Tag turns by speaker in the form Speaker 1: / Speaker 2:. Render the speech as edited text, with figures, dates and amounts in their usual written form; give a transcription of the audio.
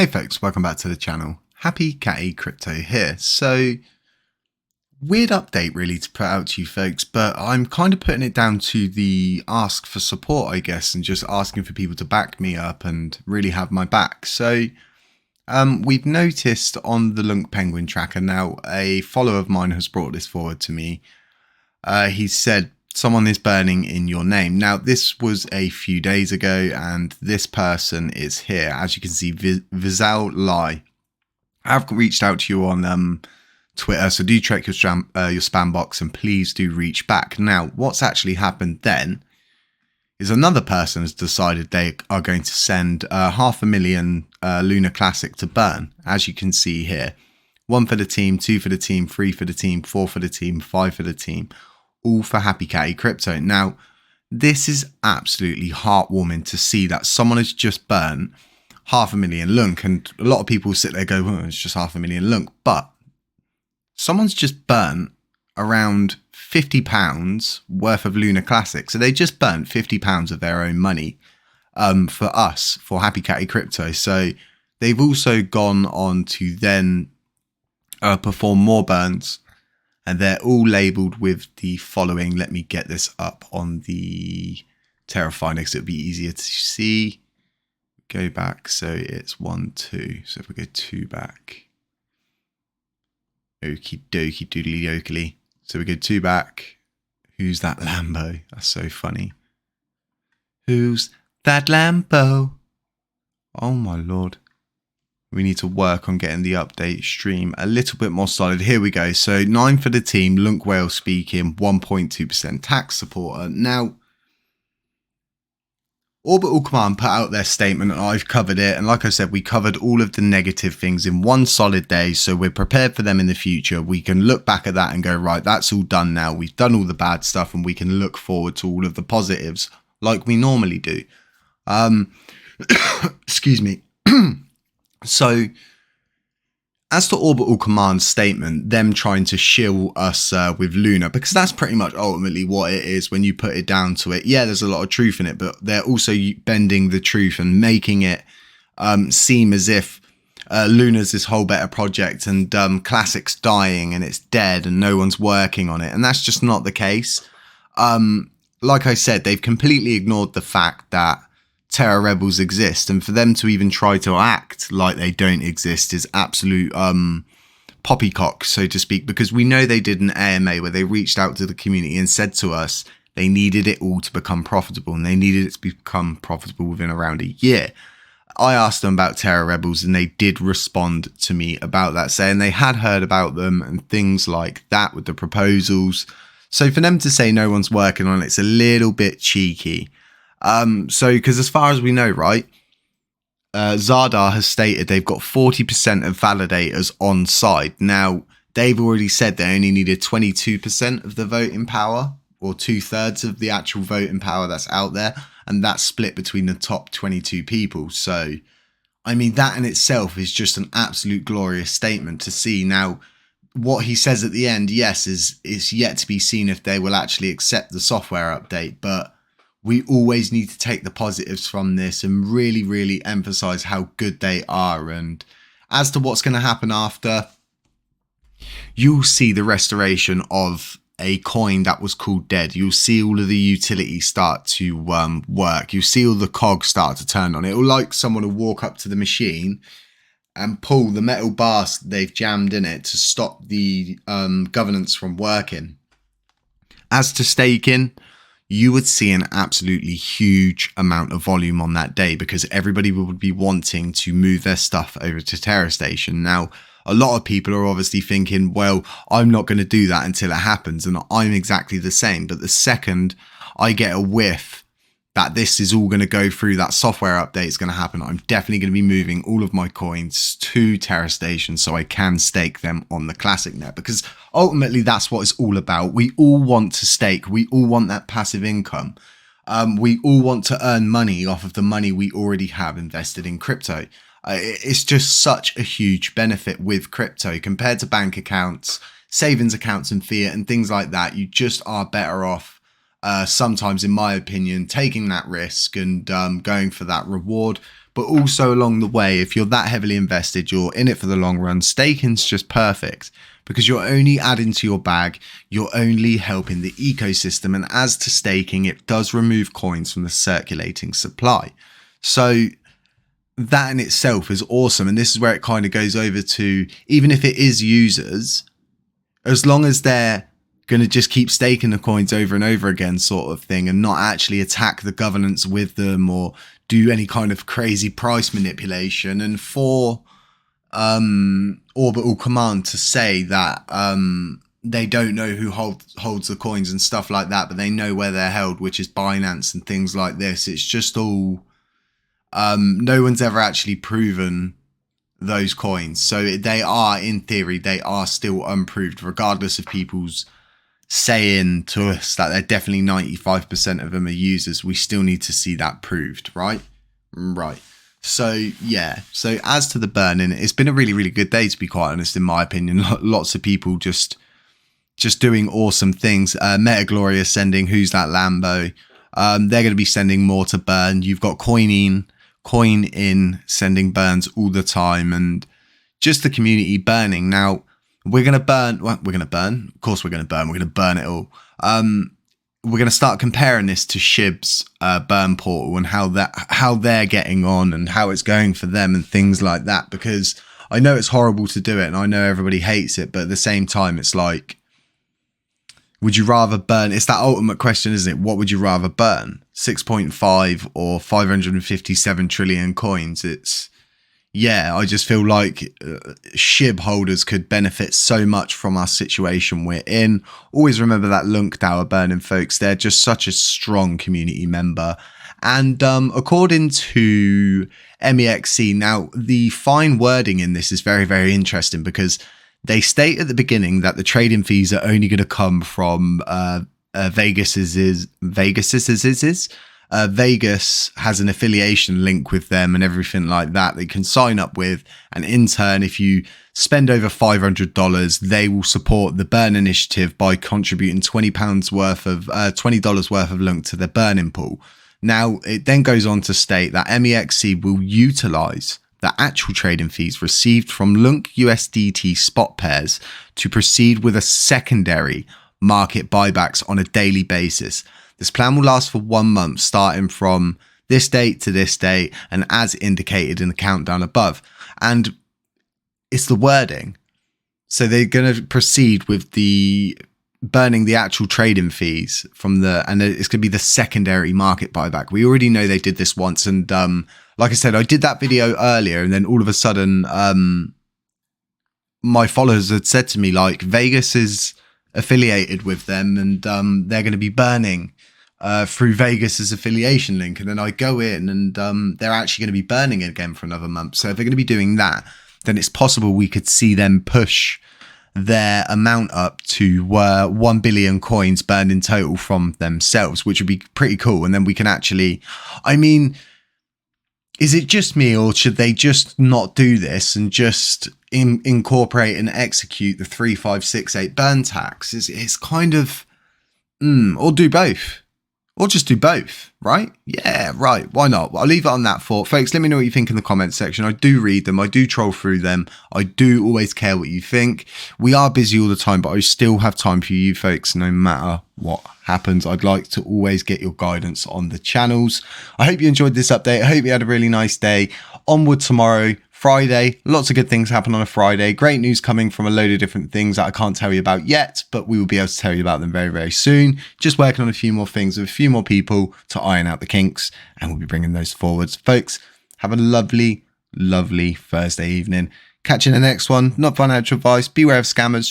Speaker 1: Hey folks, welcome back to the channel. Hcc'S here. So, weird update really to put out to you folks, but I'm kind of putting it down to the ask for support, I guess, and just asking for people to back me up and really have my back. So, we've noticed on the LUNC Penguin tracker now, a follower of mine has brought this forward to me. He said, someone is burning in your name. Now, this was a few days ago, and this person is here. As you can see, Vizal Lai. I've reached out to you on Twitter, so do check your spam box, and please do reach back. Now, what's actually happened then is another person has decided they are going to send 500,000 Lunar Classic to burn, as you can see here. 1 for the team, 2 for the team, 3 for the team, 4 for the team, 5 for the team. All for Hcc'S. Now, this is absolutely heartwarming to see that someone has just burnt 500,000 LUNC, and a lot of people sit there and go, well, it's just 500,000 LUNC, but someone's just burnt around £50 worth of Lunar Classic. So they just burnt £50 of their own money for us, for Hcc'S. So they've also gone on to then perform more burns. And they're all labelled with the following. Let me get this up on the Terrafinder because it'll be easier to see. Go back. So it's 1, 2. So if we go 2 back. Okie dokie doodly dokley. So we go 2 back. Who's that Lambo? That's so funny. Who's that Lambo? Oh my lord. We need to work on getting the update stream a little bit more solid. Here we go. So 9 for the team, LUNC Wales speaking, 1.2% tax supporter. Now, Orbital Command put out their statement and I've covered it. And like I said, we covered all of the negative things in one solid day. So we're prepared for them in the future. We can look back at that and go, right, that's all done now. We've done all the bad stuff and we can look forward to all of the positives like we normally do. Excuse me. So, as to Orbital Command's statement, them trying to shill us with Luna, because that's pretty much ultimately what it is when you put it down to it. Yeah, there's a lot of truth in it, but they're also bending the truth and making it seem as if Luna's this whole better project and Classic's dying and it's dead and no one's working on it. And that's just not the case. Like I said, they've completely ignored the fact that Terra Rebels exist, and for them to even try to act like they don't exist is absolute poppycock, so to speak, because we know they did an AMA where they reached out to the community and said to us they needed it all to become profitable, and they needed it to become profitable within around a year. I asked them about Terra Rebels and they did respond to me about that, saying they had heard about them and things like that with the proposals. So for them to say no one's working on it's a little bit cheeky. Because as far as we know, right, Zardar has stated they've got 40% of validators on side. Now, they've already said they only needed 22% of the voting power, or 2/3 of the actual voting power that's out there, and that's split between the top 22 people. So, I mean, that in itself is just an absolute glorious statement to see. Now, what he says at the end, yes, is yet to be seen if they will actually accept the software update, but we always need to take the positives from this and really, really emphasize how good they are. And as to what's going to happen after, you'll see the restoration of a coin that was called dead. You'll see all of the utilities start to work. You'll see all the cogs start to turn on. It'll like someone will walk up to the machine and pull the metal bars they've jammed in it to stop the governance from working. As to staking, you would see an absolutely huge amount of volume on that day because everybody would be wanting to move their stuff over to Terra Station. Now, a lot of people are obviously thinking, well, I'm not going to do that until it happens. And I'm exactly the same. But the second I get a whiff that this is all going to go through, that software update is going to happen, I'm definitely going to be moving all of my coins to Terra Station so I can stake them on the Classic net, because ultimately that's what it's all about. We all want to stake. We all want that passive income. We all want to earn money off of the money we already have invested in crypto. It's just such a huge benefit with crypto compared to bank accounts, savings accounts and fiat and things like that. You just are better off sometimes, in my opinion, taking that risk and going for that reward. But also along the way, if you're that heavily invested, you're in it for the long run, staking's just perfect because you're only adding to your bag, you're only helping the ecosystem. And as to staking, it does remove coins from the circulating supply. So that in itself is awesome. And this is where it kind of goes over to, even if it is users, as long as they're going to just keep staking the coins over and over again sort of thing and not actually attack the governance with them or do any kind of crazy price manipulation. And for Orbital Command to say that they don't know who holds the coins and stuff like that, but they know where they're held, which is Binance and things like this. It's just all no one's ever actually proven those coins. So they are, in theory, they are still unproved, regardless of people's saying to us that they're definitely 95% of them are users. We still need to see that proved, right? Right. So, yeah. So as to the burning, it's been a really, really good day, to be quite honest, in my opinion. Lots of people just doing awesome things. Meta Gloria sending Who's That Lambo? They're going to be sending more to burn. You've got Coin in sending burns all the time, and just the community burning. Now we're going to burn. Well, we're going to burn. Of course we're going to burn. We're going to burn it all. We're going to start comparing this to Hcc'S burn portal and how they're getting on and how it's going for them and things like that, because I know it's horrible to do it and I know everybody hates it, but at the same time it's like, would you rather burn? It's that ultimate question, isn't it? What would you rather burn? 6.5 or 557 trillion coins? Yeah, I just feel like SHIB holders could benefit so much from our situation we're in. Always remember that LUNC DAO burning, folks. They're just such a strong community member. And according to MEXC, now the fine wording in this is very, very interesting, because they state at the beginning that the trading fees are only going to come from Vegas has an affiliation link with them and everything like that. They can sign up with, and in turn, if you spend over $500, they will support the Burn Initiative by contributing $20 worth of LUNC to the burning pool. Now, it then goes on to state that MEXC will utilize the actual trading fees received from LUNC USDT spot pairs to proceed with a secondary market buybacks on a daily basis. This plan will last for 1 month, starting from this date to this date, and as indicated in the countdown above. And it's the wording. So they're going to proceed with the burning the actual trading fees from and it's going to be the secondary market buyback. We already know they did this once, and like I said, I did that video earlier, and then all of a sudden, my followers had said to me, like, Vegas is affiliated with them, and they're going to be burning through Vegas's affiliation link. And then I go in, and they're actually going to be burning it again for another month. So if they're going to be doing that, then it's possible we could see them push their amount up to 1 billion coins burned in total from themselves, which would be pretty cool. And then we can actually, I mean, is it just me, or should they just not do this and just incorporate and execute the 3568 burn tax? It's kind of, or do both. Or just do both, right? Yeah, right. Why not? Well, I'll leave it on that thought. Folks, let me know what you think in the comments section. I do read them. I do troll through them. I do always care what you think. We are busy all the time, but I still have time for you folks no matter what happens. I'd like to always get your guidance on the channels. I hope you enjoyed this update. I hope you had a really nice day. Onward tomorrow, Friday. Lots of good things happen on a Friday. Great news coming from a load of different things that I can't tell you about yet, but we will be able to tell you about them very, very soon. Just working on a few more things with a few more people to iron out the kinks, and we'll be bringing those forwards. Folks, have a lovely, lovely Thursday evening. Catch you in the next one. Not financial advice. Beware of scammers.